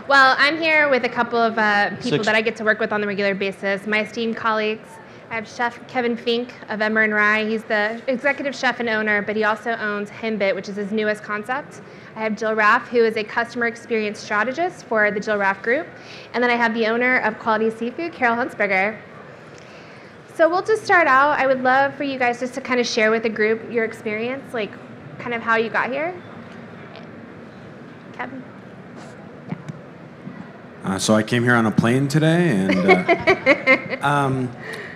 Well, I'm here with a couple of people that I get to work with on a regular basis, my esteemed colleagues. I have Chef Kevin Fink of Emmer and Rye. He's the executive chef and owner, but he also owns Himbit, which is his newest concept. I have Jill Raff, who is a customer experience strategist for the Jill Raff Group. And then I have the owner of Quality Seafood, Carol Huntsberger. So we'll just start out. I would love for you guys just to kind of share with the group your experience, like kind of how you got here. Kevin? So I came here on a plane today, and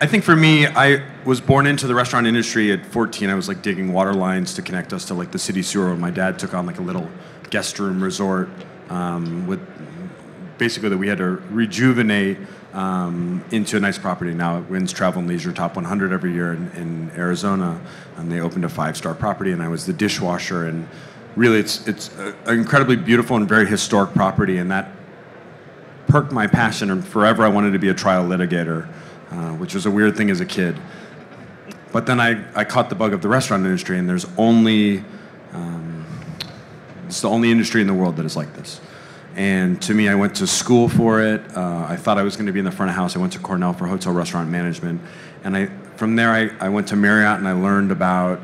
I think for me, I was born into the restaurant industry at 14. I was like digging water lines to connect us to like the city sewer. And my dad took on like a little guest room resort with basically that we had to rejuvenate into a nice property. Now it wins Travel and Leisure Top 100 every year in Arizona, and they opened a 5-star property, and I was the dishwasher. And really, it's an incredibly beautiful and very historic property, and that perked my passion, and forever I wanted to be a trial litigator, which was a weird thing as a kid. But then I caught the bug of the restaurant industry, and it's the only industry in the world that is like this. And to me, I went to school for it. I thought I was going to be in the front of house. I went to Cornell for hotel restaurant management. And from there, I went to Marriott, and I learned about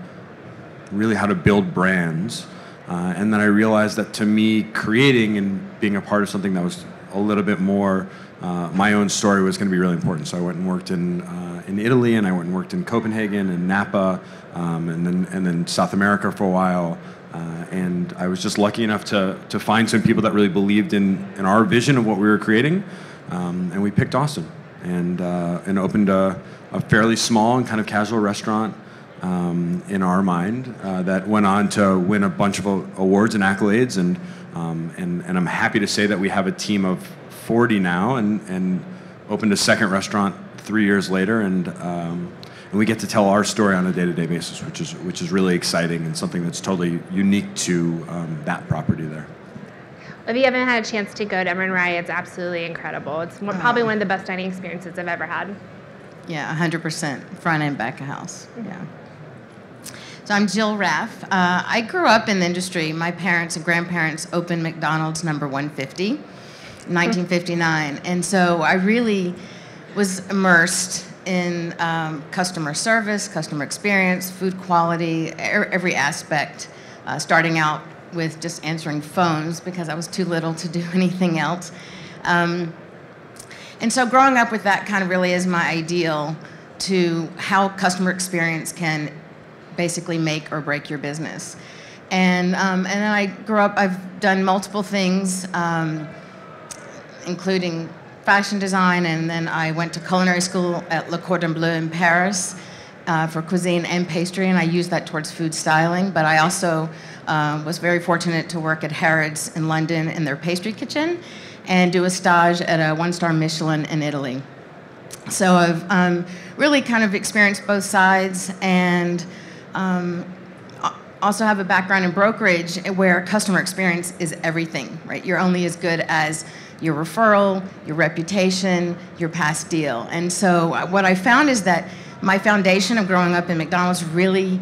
really how to build brands. And then I realized that to me, creating and being a part of something that was a little bit more my own story was going to be really important. So I went and worked in Italy, and I went and worked in Copenhagen and Napa, and then South America for a while. And I was just lucky enough to find some people that really believed in our vision of what we were creating, and we picked Austin and opened a fairly small and kind of casual restaurant in our mind that went on to win a bunch of awards and accolades, and I'm happy to say that we have a team of 40 now, and opened a second restaurant 3 years later, and we get to tell our story on a day-to-day basis, which is really exciting and something that's totally unique to that property there. If you haven't had a chance to go to Emmer and Rye, it's absolutely incredible. It's probably one of the best dining experiences I've ever had. Yeah, 100%, front and back of house. Yeah. So I'm Jill Raff. I grew up in the industry. My parents and grandparents opened McDonald's number 150 in 1959. And so I really was immersed in customer service, customer experience, food quality, every aspect, starting out with just answering phones because I was too little to do anything else. And so growing up with that kind of really is my ideal to how customer experience can basically make or break your business. And then I grew up, I've done multiple things, including fashion design, and then I went to culinary school at Le Cordon Bleu in Paris for cuisine and pastry, and I used that towards food styling, but I also was very fortunate to work at Harrods in London in their pastry kitchen and do a stage at a 1-star Michelin in Italy. So I've really kind of experienced both sides, and also have a background in brokerage where customer experience is everything, right? You're only as good as your referral, your reputation, your past deal. And so what I found is that my foundation of growing up in McDonald's really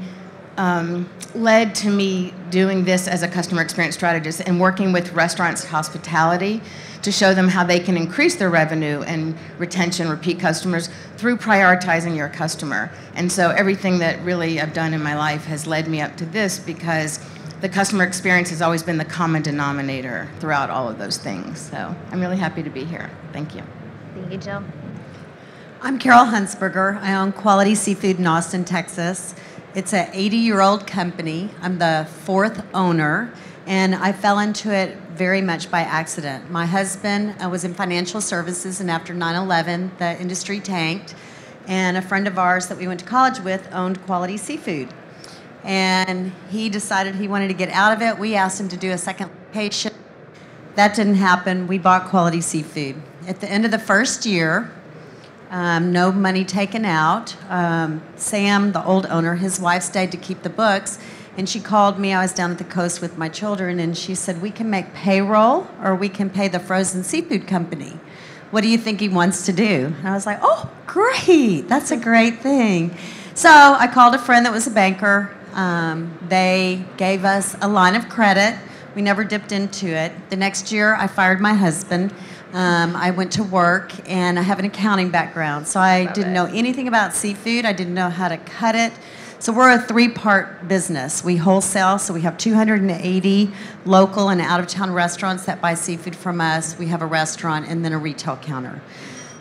led to me doing this as a customer experience strategist and working with restaurants, hospitality, to show them how they can increase their revenue and retention, repeat customers through prioritizing your customer. And so everything that really I've done in my life has led me up to this because the customer experience has always been the common denominator throughout all of those things. So I'm really happy to be here. Thank you. Thank you, Jill. I'm Carol Huntsberger. I own Quality Seafood in Austin, Texas. It's an 80-year-old company. I'm the 4th owner, and I fell into it very much by accident. My husband was in financial services, and after 9/11, the industry tanked, and a friend of ours that we went to college with owned Quality Seafood. And he decided he wanted to get out of it. We asked him to do a second location. That didn't happen. We bought Quality Seafood. At the end of the first year, no money taken out. Sam, the old owner, his wife stayed to keep the books, and she called me. I was down at the coast with my children, and she said, we can make payroll or we can pay the frozen seafood company. What do you think he wants to do? And I was like, oh, great. That's a great thing. So I called a friend that was a banker. They gave us a line of credit. We never dipped into it. The next year, I fired my husband. I went to work, and I have an accounting background, so I didn't know anything about seafood. I didn't know how to cut it. So we're a three-part business. We wholesale, so we have 280 local and out-of-town restaurants that buy seafood from us. We have a restaurant and then a retail counter.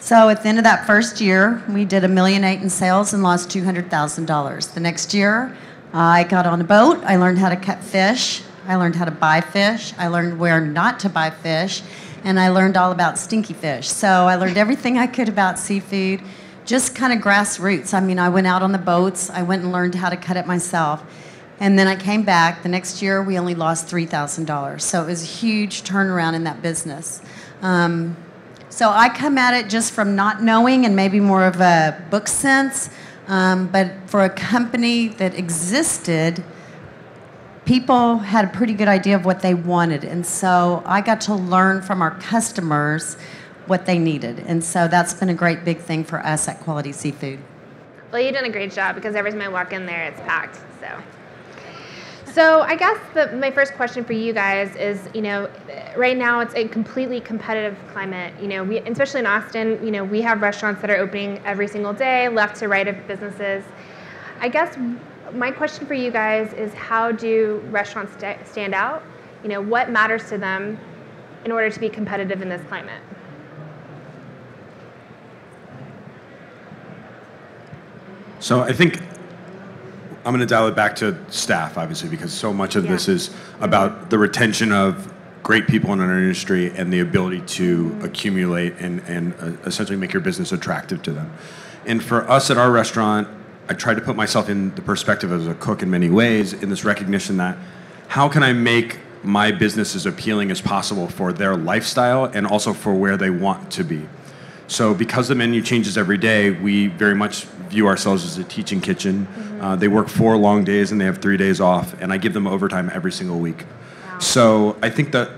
So at the end of that first year, we did $1.8 million in sales and lost $200,000. The next year, I got on a boat. I learned how to cut fish. I learned how to buy fish. I learned where not to buy fish. And I learned all about stinky fish. So I learned everything I could about seafood, just kind of grassroots. I mean, I went out on the boats. I went and learned how to cut it myself. And then I came back. The next year, we only lost $3,000. So it was a huge turnaround in that business. So I come at it just from not knowing and maybe more of a book sense. But for a company that existed, people had a pretty good idea of what they wanted. And so I got to learn from our customers what they needed. And so that's been a great big thing for us at Quality Seafood. Well, you've done a great job because every time I walk in there, it's packed. So I guess my first question for you guys is, right now it's a completely competitive climate. Especially in Austin, we have restaurants that are opening every single day, left to right of businesses. I guess my question for you guys is, how do restaurants stand out? What matters to them in order to be competitive in this climate? So I think I'm going to dial it back to staff, obviously, because so much of this is about the retention of great people in our industry and the ability to accumulate and essentially make your business attractive to them. And for us at our restaurant, I try to put myself in the perspective as a cook in many ways, in this recognition that how can I make my business as appealing as possible for their lifestyle and also for where they want to be. So because the menu changes every day, we very much view ourselves as a teaching kitchen. They work 4 long days and they have 3 days off, and I give them overtime every single week. Wow. So I think that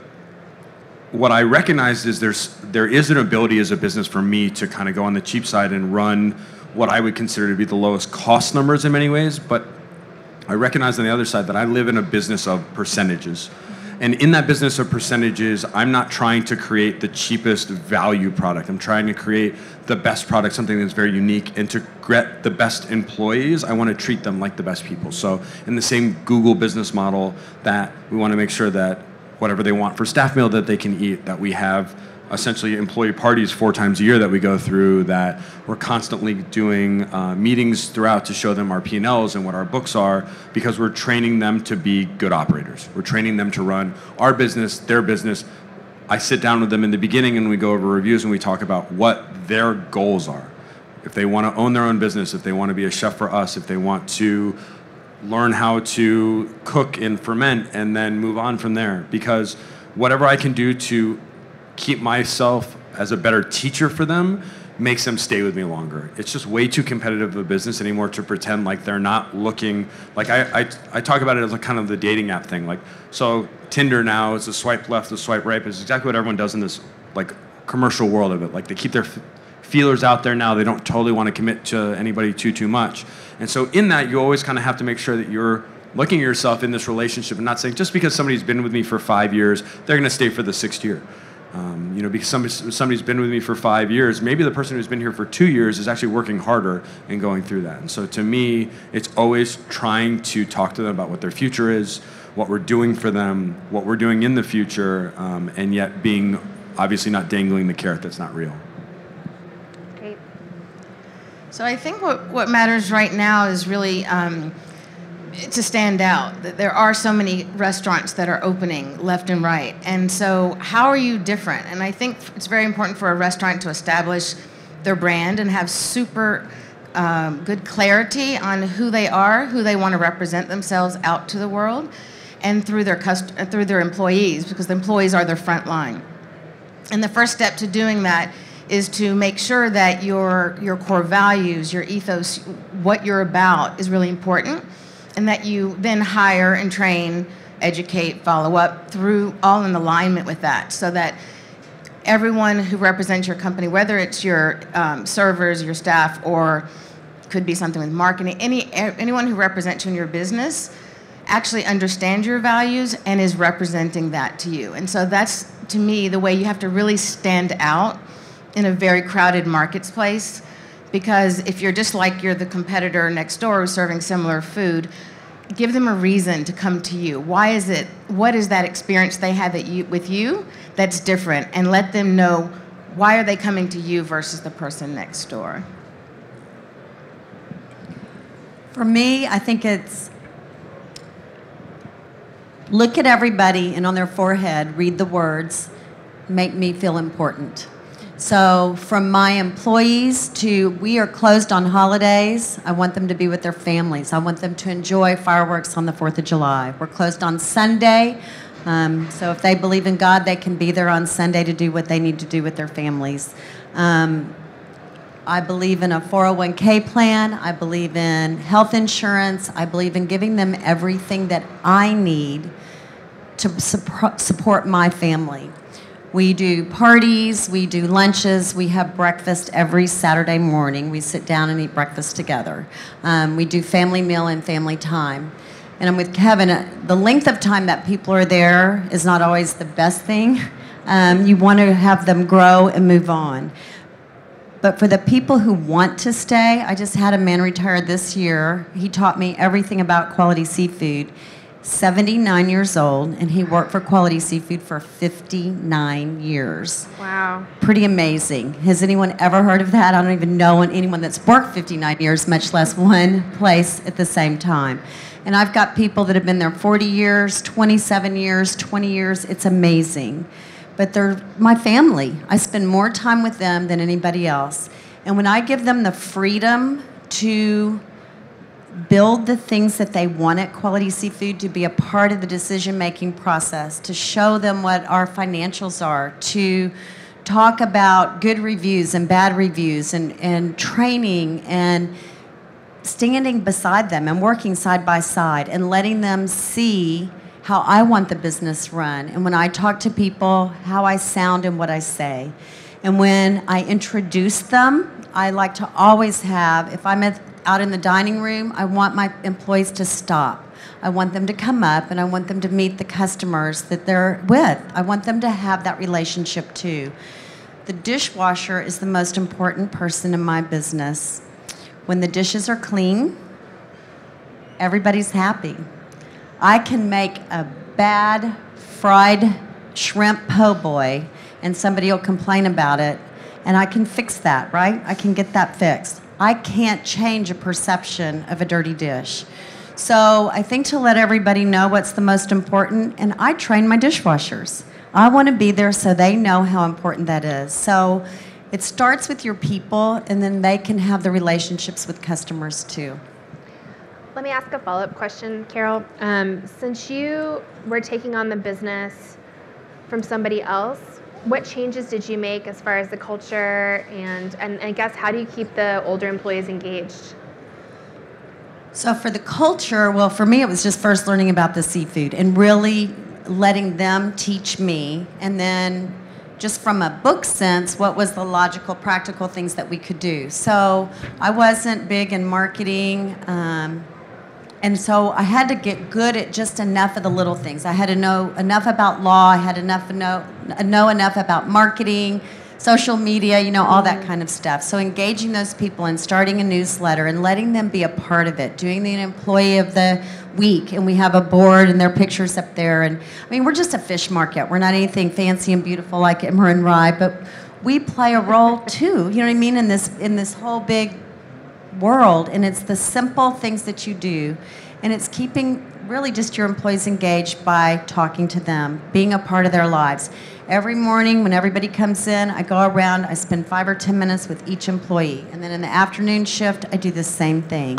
what I recognized is there is an ability as a business for me to kind of go on the cheap side and run what I would consider to be the lowest cost numbers in many ways, but I recognize on the other side that I live in a business of percentages. And in that business of percentages, I'm not trying to create the cheapest value product. I'm trying to create the best product, something that's very unique. And to get the best employees, I want to treat them like the best people. So in the same Google business model, that we want to make sure that whatever they want for staff meal that they can eat, that we have essentially employee parties 4 times a year that we go through, that we're constantly doing meetings throughout to show them our P&Ls and what our books are, because we're training them to be good operators. We're training them to run our business, their business. I sit down with them in the beginning and we go over reviews and we talk about what their goals are. If they want to own their own business, if they want to be a chef for us, if they want to learn how to cook and ferment and then move on from there. Because whatever I can do to keep myself as a better teacher for them makes them stay with me longer. It's just way too competitive of a business anymore to pretend like they're not looking. Like I talk about it as a kind of the dating app thing. Like, so Tinder now is a swipe left, a swipe right. It's exactly what everyone does in this like commercial world of it. Like they keep their feelers out there now. They don't totally want to commit to anybody too much. And so in that, you always kind of have to make sure that you're looking at yourself in this relationship and not saying just because somebody's been with me for 5 years, they're going to stay for the 6th year. Because somebody's been with me for 5 years, maybe the person who's been here for 2 years is actually working harder and going through that. And so to me, it's always trying to talk to them about what their future is, what we're doing for them, what we're doing in the future, and yet being obviously not dangling the carrot that's not real. Great. So I think what matters right now is really to stand out. There are so many restaurants that are opening left and right. And so how are you different? And I think it's very important for a restaurant to establish their brand and have super good clarity on who they are, who they want to represent themselves out to the world, and through their employees, because the employees are their front line. And the first step to doing that is to make sure that your core values, your ethos, what you're about is really important, and that you then hire and train, educate, follow up through all in alignment with that, so that everyone who represents your company, whether it's your servers, your staff, or could be something with marketing, anyone who represents you in your business actually understands your values and is representing that to you. And so that's, to me, the way you have to really stand out in a very crowded marketplace, because if you're just like you're the competitor next door who's serving similar food, give them a reason to come to you. Why is it, what is that experience they had with you that's different? And let them know, why are they coming to you versus the person next door? For me, I think it's look at everybody and on their forehead, read the words, make me feel important. So from my employees to, we are closed on holidays. I want them to be with their families. I want them to enjoy fireworks on the 4th of July. We're closed on Sunday. So if they believe in God, they can be there on Sunday to do what they need to do with their families. I believe in a 401k plan. I believe in health insurance. I believe in giving them everything that I need to support my family. We do parties, we do lunches, we have breakfast every Saturday morning. We sit down and eat breakfast together. We do family meal and family time. And I'm with Kevin. The length of time that people are there is not always the best thing. You want to have them grow and move on. But for the people who want to stay, I just had a man retire this year. He taught me everything about quality seafood. 79 years old, and he worked for Quality Seafood for 59 years. Wow. Pretty amazing. Has anyone ever heard of that? I don't even know anyone that's worked 59 years, much less one place at the same time. And I've got people that have been there 40 years, 27 years, 20 years. It's amazing. But they're my family. I spend more time with them than anybody else. And when I give them the freedom to build the things that they want at Quality Seafood, to be a part of the decision-making process, to show them what our financials are, to talk about good reviews and bad reviews and training and standing beside them and working side by side and letting them see how I want the business run. And when I talk to people, how I sound and what I say. And when I introduce them, I like to always have, if I'm out in the dining room, I want my employees to stop. I want them to come up and I want them to meet the customers that they're with. I want them to have that relationship too. The dishwasher is the most important person in my business. When the dishes are clean, everybody's happy. I can make a bad fried shrimp po' boy and somebody will complain about it, and I can fix that, right? I can get that fixed. I can't change a perception of a dirty dish. So I think to let everybody know what's the most important, and I train my dishwashers. I want to be there so they know how important that is. So it starts with your people, and then they can have the relationships with customers too. Let me ask a follow-up question, Carol. Since you were taking on the business from somebody else, what changes did you make as far as the culture and I guess how do you keep the older employees engaged? So for the culture, well, for me, it was just first learning about the seafood and really letting them teach me. And then just from a book sense, what was the logical, practical things that we could do? So I wasn't big in marketing. And so I had to get good at just enough of the little things. I had to know enough about law. I had enough know enough about marketing, social media, all that kind of stuff. So engaging those people and starting a newsletter and letting them be a part of it, doing the employee of the week, and we have a board and their pictures up there. And I mean, we're just a fish market. We're not anything fancy and beautiful like Emmer and Rye, but we play a role too. You know what I mean? In this whole big world, and it's the simple things that you do, and it's keeping really just your employees engaged by talking to them, being a part of their lives. Every morning when everybody comes in, I go around, I spend 5 or 10 minutes with each employee, and then in the afternoon shift, I do the same thing.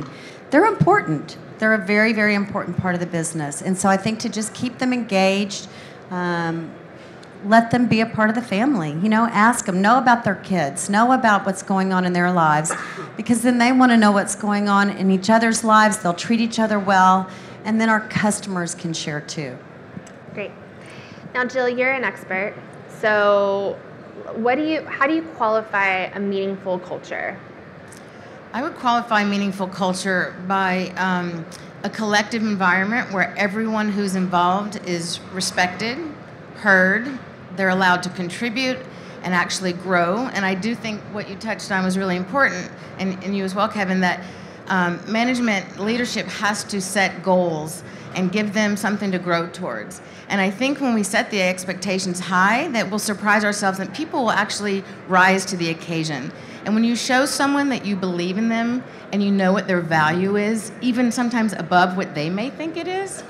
They're important. They're a very, very important part of the business, and so I think to just keep them engaged, let them be a part of the family. Ask them, know about their kids, know about what's going on in their lives, because then they want to know what's going on in each other's lives. They'll treat each other well, and then our customers can share too. Great. Now, Jill, you're an expert. So how do you qualify a meaningful culture? I would qualify meaningful culture by a collective environment where everyone who's involved is respected, heard, they're allowed to contribute and actually grow. And I do think what you touched on was really important, and you as well, Kevin, that management leadership has to set goals and give them something to grow towards. And I think when we set the expectations high, that we'll surprise ourselves and people will actually rise to the occasion. And when you show someone that you believe in them and you know what their value is, even sometimes above what they may think it is,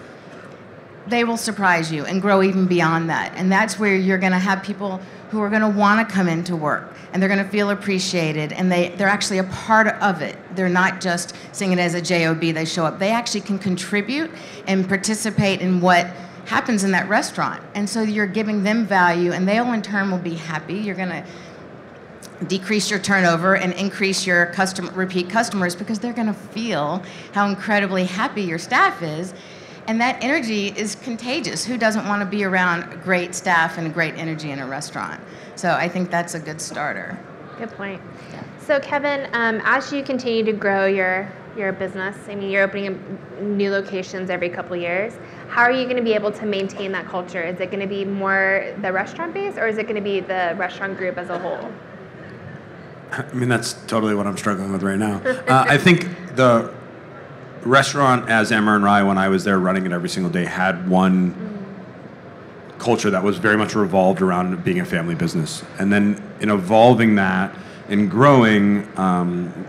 they will surprise you and grow even beyond that. And that's where you're going to have people who are going to want to come into work, and they're going to feel appreciated, and they're actually a part of it. They're not just seeing it as a job, they show up. They actually can contribute and participate in what happens in that restaurant. And so you're giving them value, and they'll in turn will be happy. You're going to decrease your turnover and increase your repeat customers, because they're going to feel how incredibly happy your staff is. And that energy is contagious. Who doesn't want to be around great staff and great energy in a restaurant? So I think that's a good starter. Good point. Yeah. So Kevin, as you continue to grow your business, I mean, you're opening new locations every couple of years. How are you going to be able to maintain that culture? Is it going to be more the restaurant base, or is it going to be the restaurant group as a whole? I mean, that's totally what I'm struggling with right now. I think the restaurant as Emmer and Rye, when I was there running it every single day, had one culture that was very much revolved around being a family business. And then in evolving that and growing,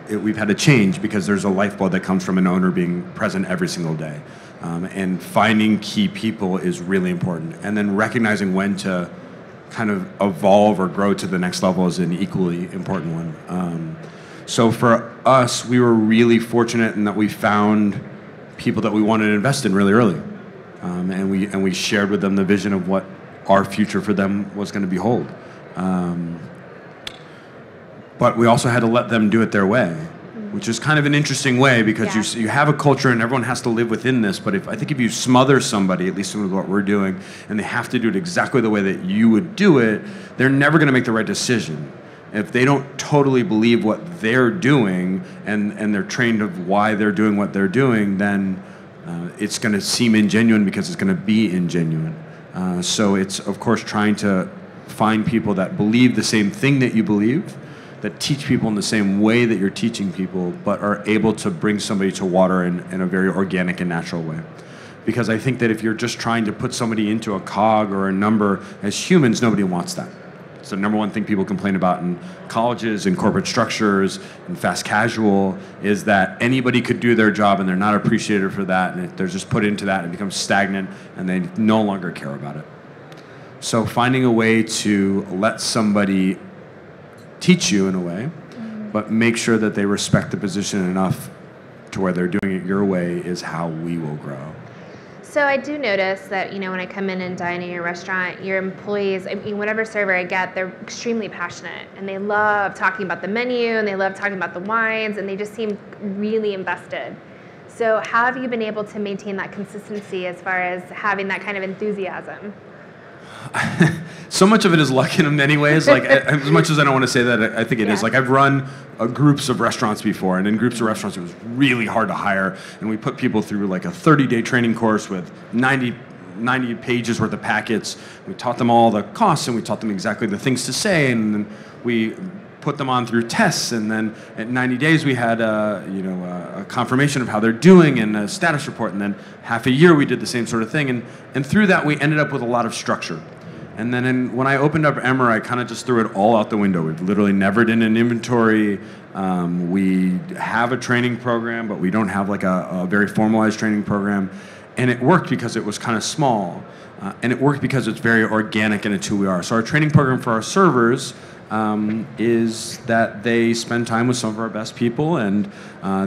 we've had to change, because there's a lifeblood that comes from an owner being present every single day. And finding key people is really important. And then recognizing when to kind of evolve or grow to the next level is an equally important one. So for us, we were really fortunate in that we found people that we wanted to invest in really early. And we shared with them the vision of what our future for them was going to behold. But we also had to let them do it their way, which is kind of an interesting way, because you have a culture and everyone has to live within this. But I think if you smother somebody, at least with what we're doing, and they have to do it exactly the way that you would do it, they're never going to make the right decision. If they don't totally believe what they're doing and they're trained of why they're doing what they're doing, then it's going to seem ingenuine, because it's going to be ingenuine. So it's, of course, trying to find people that believe the same thing that you believe, that teach people in the same way that you're teaching people, but are able to bring somebody to water in a very organic and natural way. Because I think that if you're just trying to put somebody into a cog or a number, as humans, nobody wants that. It's the number one thing people complain about in colleges and corporate structures and fast casual, is that anybody could do their job and they're not appreciated for that, and they're just put into that and it becomes stagnant and they no longer care about it. So finding a way to let somebody teach you in a way, but make sure that they respect the position enough to where they're doing it your way is how we will grow. So I do notice that, when I come in and dine in your restaurant, your employees, I mean, whatever server I get, they're extremely passionate, and they love talking about the menu, and they love talking about the wines, and they just seem really invested. So how have you been able to maintain that consistency as far as having that kind of enthusiasm? So much of it is luck in many ways. Like, as much as I don't want to say that, I think it is. Like, I've run groups of restaurants before, and in groups of restaurants, it was really hard to hire. And we put people through like a 30-day training course with 90 pages worth of packets. We taught them all the costs, and we taught them exactly the things to say, and then we put them on through tests. And then at 90 days, we had a confirmation of how they're doing and a status report. And then half a year, we did the same sort of thing. And through that, we ended up with a lot of structure. And then when I opened up Emmer, I kind of just threw it all out the window. We've literally never done an inventory. We have a training program, but we don't have like a very formalized training program. And it worked because it was kind of small. And it worked because it's very organic and it's who we are. So our training program for our servers is that they spend time with some of our best people, and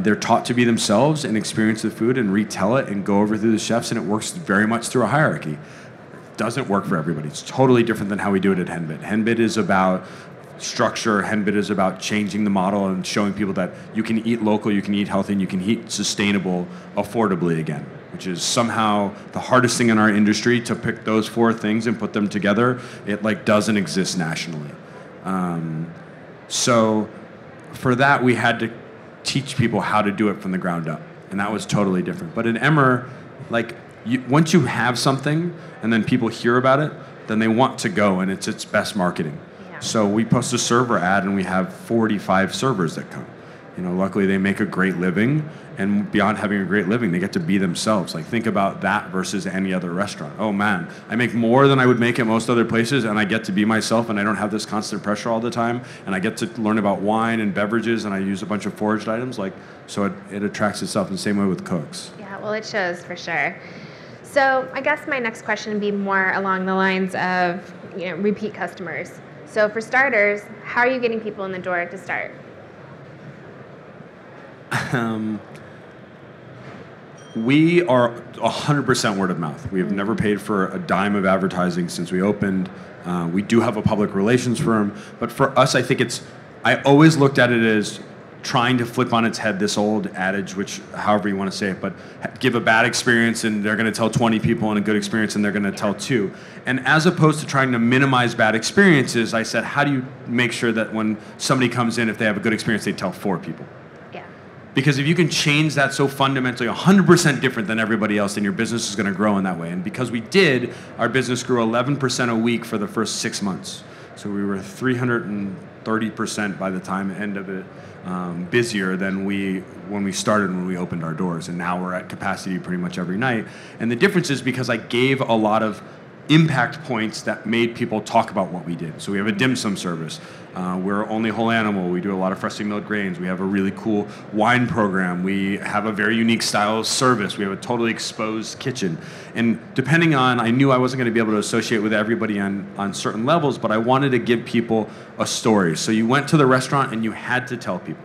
they're taught to be themselves and experience the food and retell it and go over through the chefs, and it works very much through a hierarchy. Doesn't work for everybody. It's totally different than how we do it at Henbit. Henbit is about structure. Henbit is about changing the model and showing people that you can eat local, you can eat healthy, and you can eat sustainable affordably again, which is somehow the hardest thing in our industry, to pick those four things and put them together. It like doesn't exist nationally. So for that, we had to teach people how to do it from the ground up. and that was totally different. But in Emmer, like, once you have something and then people hear about it, then they want to go, and it's its best marketing. Yeah. So we post a server ad, and we have 45 servers that come. You know, luckily they make a great living, and beyond having a great living, they get to be themselves. Like, think about that versus any other restaurant. Oh man, I make more than I would make at most other places, and I get to be myself, and I don't have this constant pressure all the time, and I get to learn about wine and beverages, and I use a bunch of foraged items. Like, so it attracts itself in the same way with cooks. Yeah, well, it shows for sure. So I guess my next question would be more along the lines of, you know, repeat customers. So for starters, how are you getting people in the door to start? We are 100% word of mouth. We have never paid for a dime of advertising since we opened. We do have a public relations firm, but for us, I think I always looked at it as trying to flip on its head this old adage, which, however you want to say it, but give a bad experience and they're going to tell 20 people, and a good experience and they're going to tell 2. And as opposed to trying to minimize bad experiences, I said, how do you make sure that when somebody comes in, if they have a good experience, they tell 4 people? Yeah. Because if you can change that so fundamentally, 100% different than everybody else, then your business is going to grow in that way. And because we did, our business grew 11% a week for the first 6 months. So we were 330% by the end of it, busier than when we started, when we opened our doors. And now we're at capacity pretty much every night. And the difference is because I gave a lot of impact points that made people talk about what we did. So we have a dim sum service. We're only whole animal. We do a lot of freshly milled grains. We have a really cool wine program. We have a very unique style of service. We have a totally exposed kitchen. And depending on, I knew I wasn't going to be able to associate with everybody on certain levels, but I wanted to give people a story. So you went to the restaurant and you had to tell people.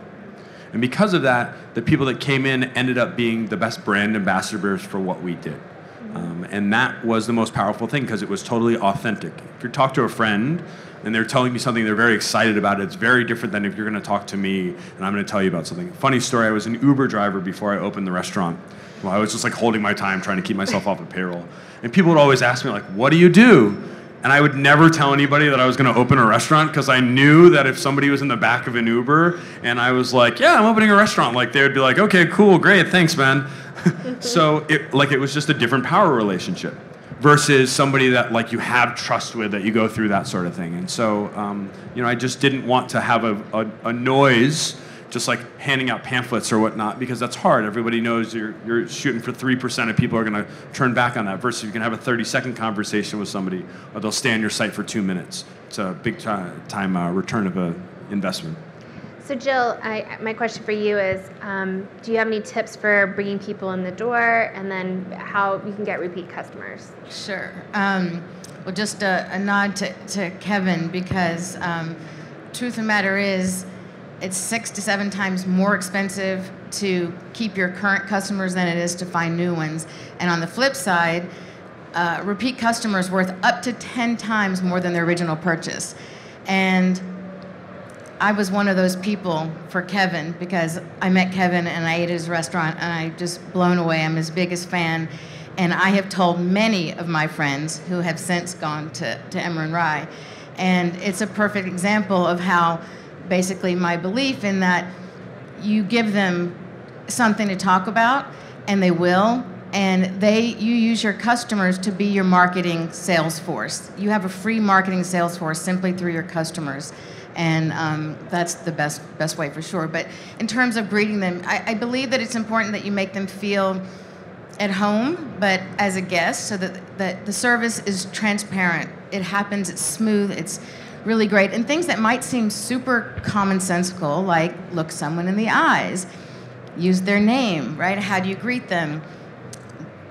And because of that, the people that came in ended up being the best brand ambassadors for what we did. And that was the most powerful thing, because it was totally authentic. If you talk to a friend and they're telling me something they're very excited about, it's very different than if you're going to talk to me and I'm going to tell you about something. Funny story, I was an Uber driver before I opened the restaurant. Well, I was just like holding my time, trying to keep myself off of payroll. And people would always ask me, like, what do you do? And I would never tell anybody that I was going to open a restaurant, because I knew that if somebody was in the back of an Uber and I was like, yeah, I'm opening a restaurant, like, they would be like, okay, cool, great, thanks, man. So it was just a different power relationship versus somebody that, like, you have trust with, that you go through that sort of thing. And so, I just didn't want to have a noise, just like handing out pamphlets or whatnot, because that's hard. Everybody knows you're shooting for 3% of people are going to turn back on that, versus you can have a 30-second conversation with somebody, or they'll stay on your site for 2 minutes. It's a big time return of an investment. So Jill, my question for you is, do you have any tips for bringing people in the door, and then how you can get repeat customers? Sure. Well, just a nod to Kevin, because truth of the matter is, it's 6 to 7 times more expensive to keep your current customers than it is to find new ones. And on the flip side, repeat customers worth up to 10 times more than their original purchase. And I was one of those people for Kevin, because I met Kevin and I ate at his restaurant and I just blown away. I'm his biggest fan. And I have told many of my friends who have since gone to Emmer and Rye. And it's a perfect example of how basically my belief in that you give them something to talk about, and they will, and you use your customers to be your marketing sales force. You have a free marketing sales force simply through your customers. And that's the best way for sure. But in terms of greeting them, I believe that it's important that you make them feel at home, but as a guest, so that the service is transparent. It happens, it's smooth, it's really great. And things that might seem super commonsensical, like look someone in the eyes, use their name, right? How do you greet them?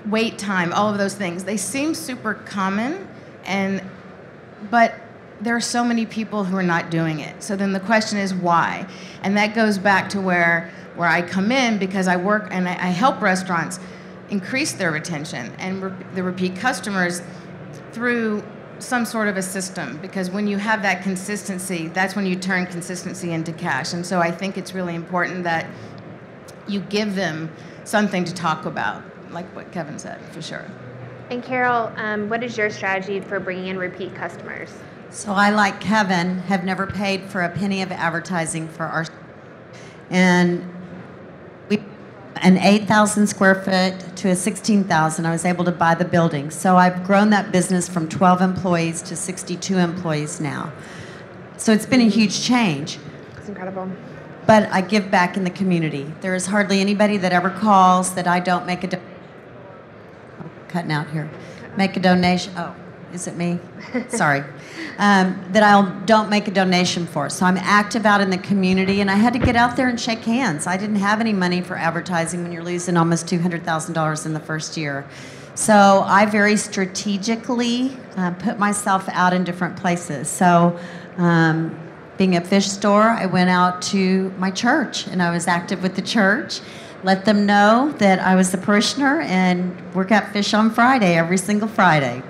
Wait time, all of those things. They seem super common, but there are so many people who are not doing it. So then the question is why? And that goes back to where I come in, because I work and I help restaurants increase their retention and the repeat customers through some sort of a system. Because when you have that consistency, that's when you turn consistency into cash. And so I think it's really important that you give them something to talk about, like what Kevin said, for sure. And Carol, what is your strategy for bringing in repeat customers? So I, like Kevin, have never paid for a penny of advertising for our, and we an 8,000 square foot to a 16,000. I was able to buy the building. So I've grown that business from 12 employees to 62 employees now. So it's been a huge change. It's incredible. But I give back in the community. There is hardly anybody that ever calls that I don't make a cutting out here. Make a donation. Oh, is it me? Sorry. That I don't make a donation for. So I'm active out in the community, and I had to get out there and shake hands. I didn't have any money for advertising when you're losing almost $200,000 in the first year. So I very strategically put myself out in different places. So being a fish store, I went out to my church, and I was active with the church. Let them know that I was the parishioner, and we got fish on Friday, every single Friday.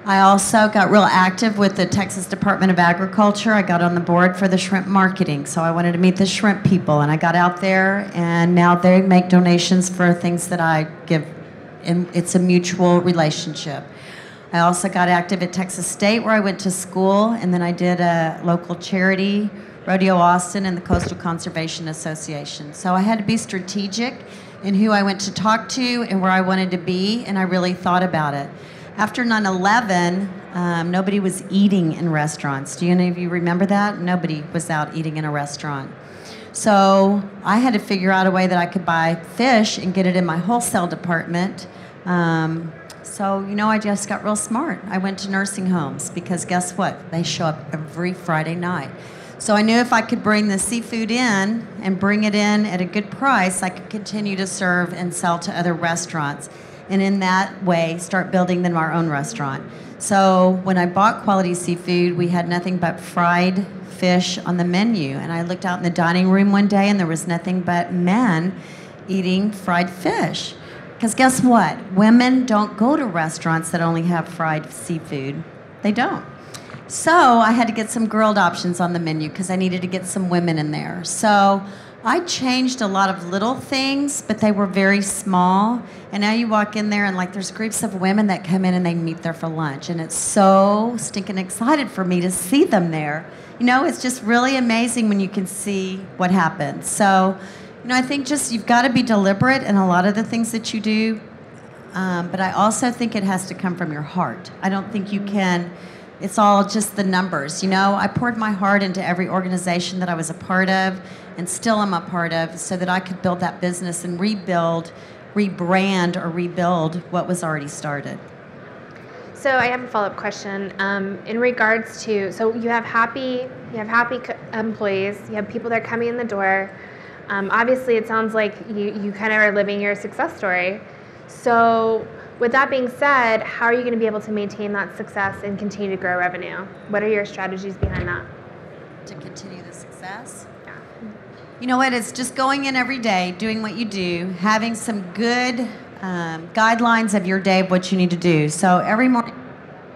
I also got real active with the Texas Department of Agriculture. I got on the board for the shrimp marketing, so I wanted to meet the shrimp people, and I got out there, and now they make donations for things that I give, and it's a mutual relationship. I also got active at Texas State, where I went to school, and then I did a local charity, Rodeo Austin, and the Coastal Conservation Association. So I had to be strategic in who I went to talk to and where I wanted to be, and I really thought about it. After 9/11, nobody was eating in restaurants. Do any of you remember that? Nobody was out eating in a restaurant. So I had to figure out a way that I could buy fish and get it in my wholesale department. So, I just got real smart. I went to nursing homes because guess what? They show up every Friday night. So I knew if I could bring the seafood in and bring it in at a good price, I could continue to serve and sell to other restaurants. And in that way, start building them our own restaurant. So when I bought Quality Seafood, we had nothing but fried fish on the menu. And I looked out in the dining room one day, and there was nothing but men eating fried fish. Because guess what? Women don't go to restaurants that only have fried seafood. They don't. So I had to get some grilled options on the menu because I needed to get some women in there. So I changed a lot of little things, but they were very small. And now you walk in there and there's groups of women that come in and they meet there for lunch. And it's so stinking excited for me to see them there. It's just really amazing when you can see what happens. So, I think just you've got to be deliberate in a lot of the things that you do. But I also think it has to come from your heart. I don't think you can. It's all just the numbers. I poured my heart into every organization that I was a part of and still am a part of so that I could build that business and rebrand or rebuild what was already started. So I have a follow-up question in regards to, so you have happy employees, you have people that are coming in the door. Obviously, it sounds like you kind of are living your success story. So with that being said, how are you going to be able to maintain that success and continue to grow revenue? What are your strategies behind that? To continue the success? Yeah. You know what? It's just going in every day, doing what you do, having some good guidelines of your day of what you need to do. So every morning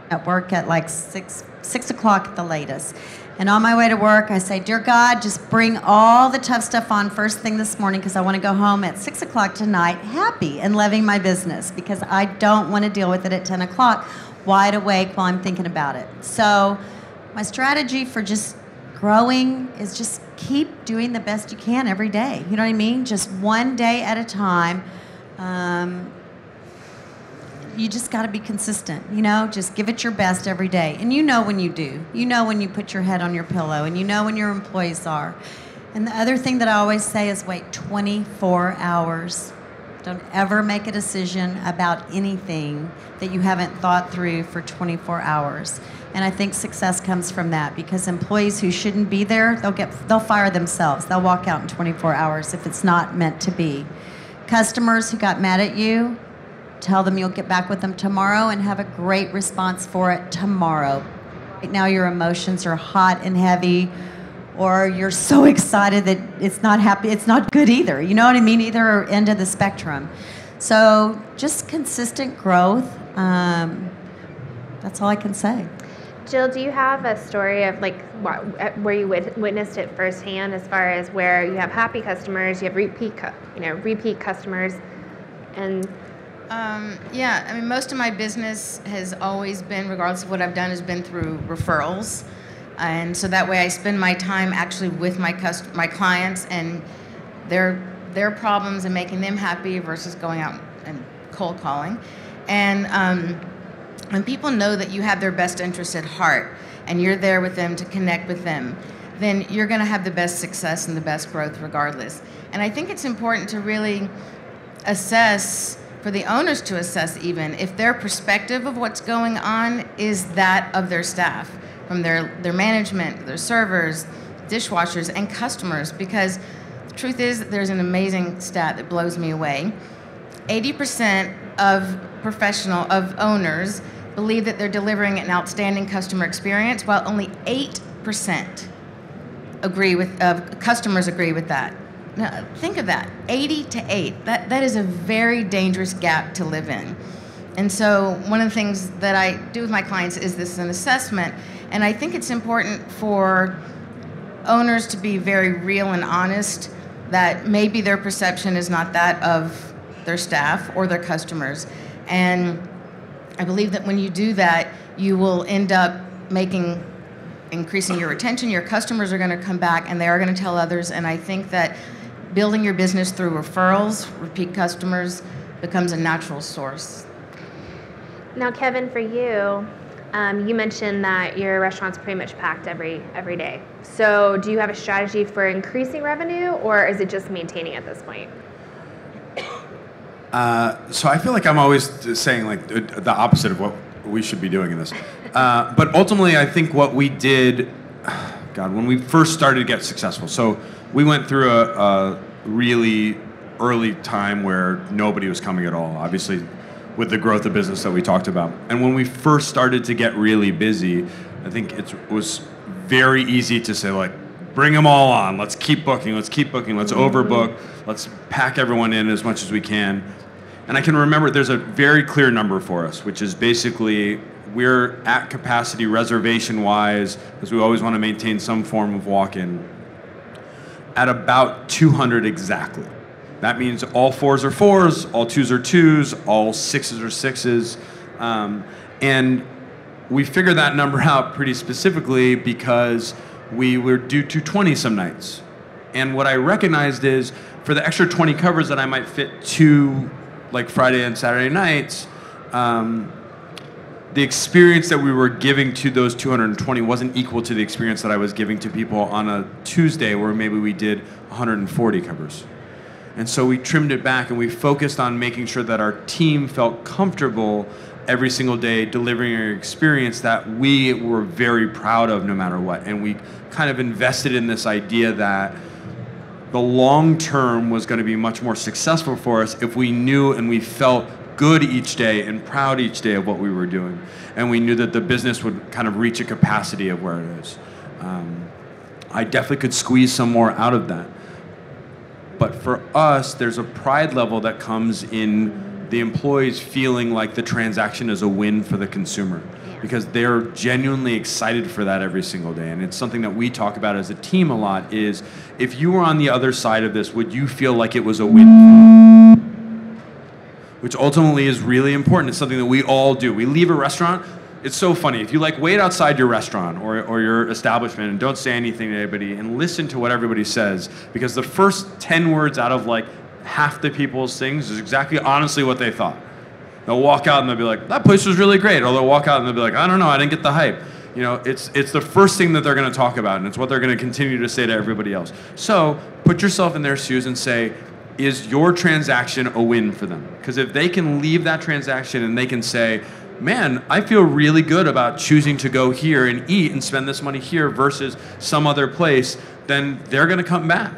at work at 6 o'clock at the latest. And on my way to work, I say, Dear God, just bring all the tough stuff on first thing this morning because I want to go home at 6 o'clock tonight happy and loving my business because I don't want to deal with it at 10 o'clock wide awake while I'm thinking about it. So my strategy for just growing is just keep doing the best you can every day. You know what I mean? Just one day at a time. You just got to be consistent, just give it your best every day. And when you do. When you put your head on your pillow, and when your employees are. And the other thing that I always say is wait 24 hours. Don't ever make a decision about anything that you haven't thought through for 24 hours. And I think success comes from that because employees who shouldn't be there, they'll fire themselves. They'll walk out in 24 hours if it's not meant to be. Customers who got mad at you, tell them you'll get back with them tomorrow and have a great response for it tomorrow. Right now your emotions are hot and heavy, or you're so excited that it's not happy, it's not good either. You know what I mean? Either end of the spectrum. So just consistent growth. That's all I can say. Jill, do you have a story of where you witnessed it firsthand as far as where you have happy customers, you have repeat customers, and most of my business has always been, regardless of what I've done, has been through referrals. And so that way I spend my time actually with my clients, and they're their problems and making them happy versus going out and cold calling. And when people know that you have their best interests at heart and you're there with them to connect with them, then you're going to have the best success and the best growth regardless. And I think it's important to really assess, for the owners to assess even, if their perspective of what's going on is that of their staff, from their management, their servers, dishwashers, and customers. Because the truth is, there's an amazing stat that blows me away. 80% of owners believe that they're delivering an outstanding customer experience, while only 8% customers agree with that. Now, think of that, 80 to 8. That is a very dangerous gap to live in. And so one of the things that I do with my clients is this an assessment, and I think it's important for owners to be very real and honest that maybe their perception is not that of their staff or their customers. And I believe that when you do that, you will end up increasing your retention. Your customers are going to come back and they are going to tell others. And I think that building your business through referrals, repeat customers, becomes a natural source. Now, Kevin, for you, you mentioned that your restaurant's pretty much packed every day. So do you have a strategy for increasing revenue, or is it just maintaining at this point? So I feel like I'm always saying like the opposite of what we should be doing in this. But ultimately, I think what we did, when we first started to get successful, so we went through a really early time where nobody was coming at all, obviously, with the growth of business that we talked about. And when we first started to get really busy, I think it was very easy to say, like, bring them all on. Let's keep booking. Let's overbook. Let's pack everyone in as much as we can. And I can remember there's a very clear number for us, which is basically we're at capacity reservation-wise, because we always want to maintain some form of walk-in, at about 200 exactly. That means all 4s are 4s, all 2s are 2s, all 6s are 6s. And we figured that number out pretty specifically because we were due to 20 some nights. And what I recognized is for the extra 20 covers that I might fit to like Friday and Saturday nights, the experience that we were giving to those 220 wasn't equal to the experience that I was giving to people on a Tuesday where maybe we did 140 covers. And so we trimmed it back and we focused on making sure that our team felt comfortable every single day delivering an experience that we were very proud of no matter what. And we kind of invested in this idea that the long term was going to be much more successful for us if we knew and we felt good each day and proud each day of what we were doing. And we knew that the business would kind of reach a capacity of where it is. I definitely could squeeze some more out of that. But for us, there's a pride level that comes in the employees feeling like the transaction is a win for the consumer, because they're genuinely excited for that every single day. And it's something that we talk about as a team a lot is, if you were on the other side of this, would you feel like it was a win? Which ultimately is really important. It's something that we all do. We leave a restaurant. It's so funny. If you like wait outside your restaurant or your establishment and don't say anything to anybody and listen to what everybody says, because the first 10 words out of like half the people's things is exactly honestly what they thought. They'll walk out and they'll be like, that place was really great. Or they'll walk out and they'll be like, I don't know, I didn't get the hype. You know, it's the first thing that they're going to talk about, and it's what they're going to continue to say to everybody else. So put yourself in their shoes and say, is your transaction a win for them? Because if they can leave that transaction and they can say, man, I feel really good about choosing to go here and eat and spend this money here versus some other place, then they're going to come back.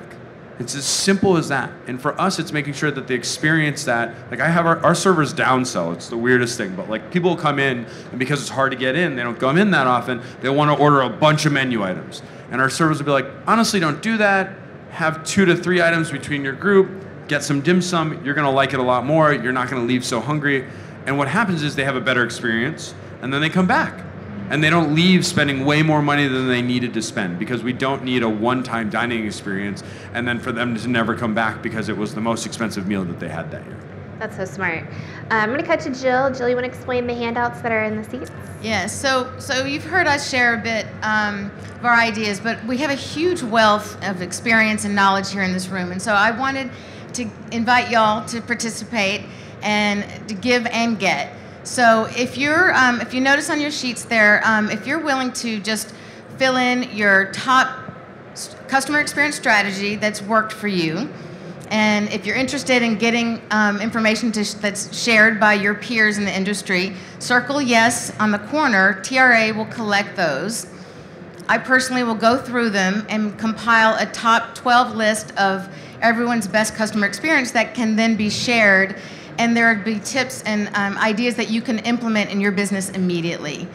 It's as simple as that. And for us, it's making sure that the experience that, like I have our servers downsell. It's the weirdest thing, but like people will come in, and because it's hard to get in, they don't come in that often, they want to order a bunch of menu items. And our servers will be like, honestly, don't do that. Have 2 to 3 items between your group, get some dim sum, you're going to like it a lot more, you're not going to leave so hungry. And what happens is they have a better experience, and then they come back. And they don't leave spending way more money than they needed to spend, because we don't need a one-time dining experience and then for them to never come back because it was the most expensive meal that they had that year. That's so smart. I'm going to cut to Jill. Jill, you want to explain the handouts that are in the seats? Yeah, so you've heard us share a bit of our ideas, but we have a huge wealth of experience and knowledge here in this room. And so I wanted to invite y'all to participate and to give and get. So if you notice on your sheets there, if you're willing to just fill in your top customer experience strategy that's worked for you, and if you're interested in getting information that's shared by your peers in the industry, circle yes on the corner. TRA will collect those. I personally will go through them and compile a top 12 list of everyone's best customer experience that can then be shared, and there would be tips and ideas that you can implement in your business immediately.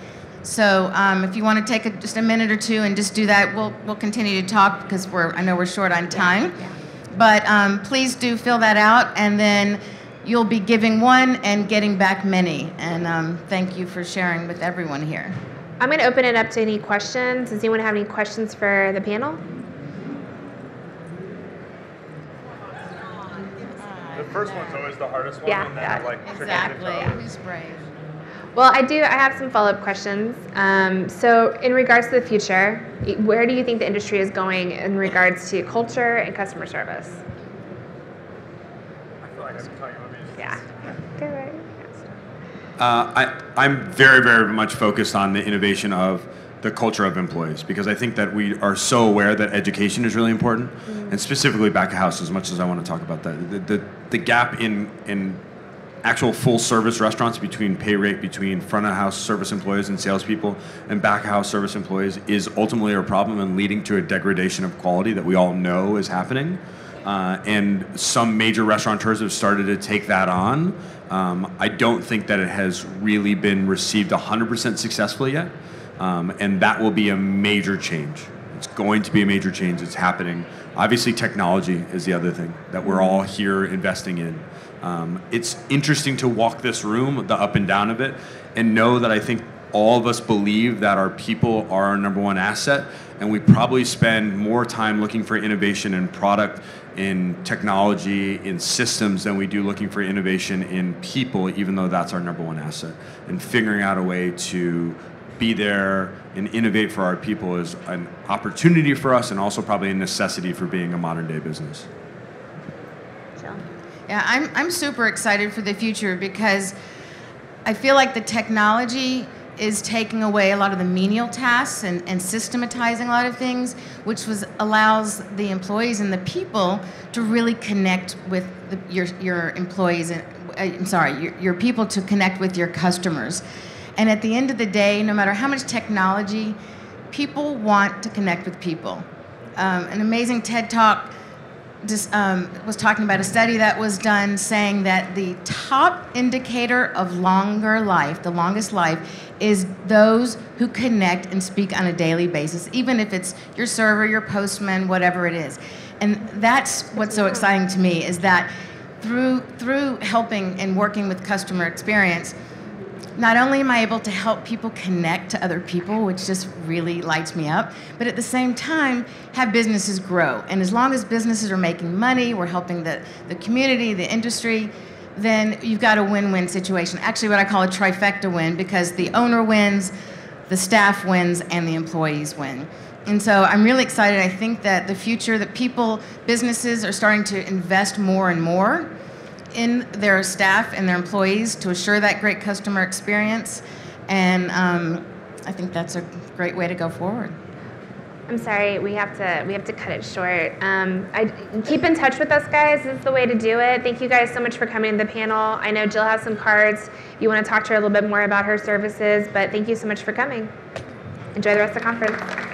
So if you want to take just a minute or two and just do that, we'll continue to talk because I know we're short on time. Yeah. But please do fill that out, and then you'll be giving one and getting back many. And thank you for sharing with everyone here. I'm going to open it up to any questions. Does anyone have any questions for the panel? The first one's always the hardest one. Yeah, and then yeah. like Exactly. Who's brave? Well, I have some follow-up questions. So in regards to the future, where do you think the industry is going in regards to culture and customer service? I feel like I'm talking about me. Yeah. Good, right? I'm very, very much focused on the innovation of the culture of employees, because I think that we are so aware that education is really important, and specifically back of house, as much as I want to talk about that. The gap in actual full service restaurants between pay rate between front of house service employees and salespeople and back of house service employees is ultimately a problem and leading to a degradation of quality that we all know is happening. And some major restaurateurs have started to take that on. I don't think that it has really been received 100% successfully yet. And that will be a major change. It's going to be a major change. It's happening. Obviously, technology is the other thing that we're all here investing in. It's interesting to walk this room, the up and down of it, and know that I think all of us believe that our people are our number one asset, and we probably spend more time looking for innovation in product, in technology, in systems than we do looking for innovation in people, even though that's our number one asset. And figuring out a way to be there and innovate for our people is an opportunity for us, and also probably a necessity for being a modern day business. Yeah, I'm super excited for the future because I feel like the technology is taking away a lot of the menial tasks and systematizing a lot of things, which allows the employees and the people to really connect with your employees and your people to connect with your customers. And at the end of the day, no matter how much technology, people want to connect with people. An amazing TED Talk just was talking about a study that was done saying that the top indicator of longer life, the longest life, is those who connect and speak on a daily basis, even if it's your server, your postman, whatever it is. And that's what's so exciting to me, is that through helping and working with customer experience, not only am I able to help people connect to other people, which just really lights me up, but at the same time, have businesses grow. And as long as businesses are making money, we're helping the community, the industry, then you've got a win-win situation. Actually, what I call a trifecta win, because the owner wins, the staff wins, and the employees win. And so I'm really excited. I think that the future, that businesses are starting to invest more and more in their staff and their employees to assure that great customer experience, and I think that's a great way to go forward. I'm sorry, we have to cut it short. Keep in touch with us, guys. This is the way to do it. Thank you guys so much for coming to the panel. I know Jill has some cards. You want to talk to her a little bit more about her services, but thank you so much for coming. Enjoy the rest of the conference.